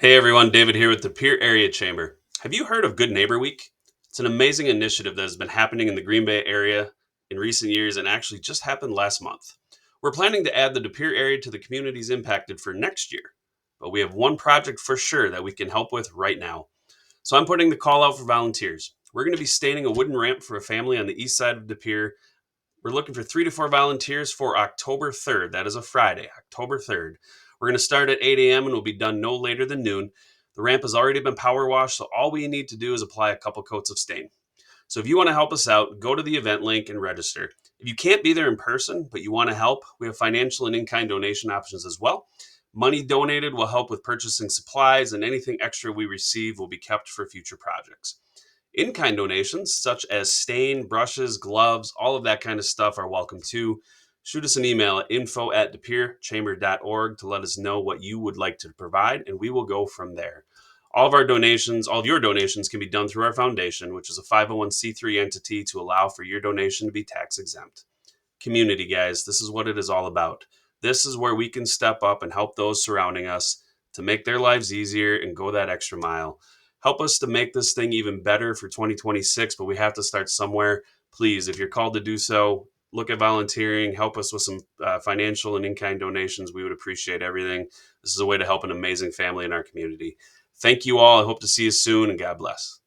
Hey everyone, David here with the Pere Area Chamber. Have you heard of Good Neighbor Week? It's an amazing initiative that has been happening in the Green Bay area in recent years and actually just happened last month. We're planning to add the De Pere area to the communities impacted for next year, but we have one project for sure that we can help with right now. So I'm putting the call out for volunteers. We're going to be staining a wooden ramp for a family on the east side of De Pere. We're looking for 3 to 4 volunteers for October 3rd. That is a Friday, October 3rd. We're going to start at 8 a.m. and we'll be done no later than noon. The ramp has already been power washed, so all we need to do is apply a couple coats of stain. So if you want to help us out, go to the event link and register. If you can't be there in person, but you want to help, we have financial and in-kind donation options as well. Money donated will help with purchasing supplies, and anything extra we receive will be kept for future projects. In-kind donations, such as stain, brushes, gloves, all of that kind of stuff are welcome too. Shoot us an email at info@deperechamber.org to let us know what you would like to provide, and we will go from there. All of your donations can be done through our foundation, which is a 501c3 entity to allow for your donation to be tax exempt. Community, guys, this is what it is all about. This is where we can step up and help those surrounding us to make their lives easier and go that extra mile. Help us to make this thing even better for 2026, but we have to start somewhere. Please, if you're called to do so, look at volunteering, help us with some financial and in-kind donations. We would appreciate everything. This is a way to help an amazing family in our community. Thank you all. I hope to see you soon, and God bless.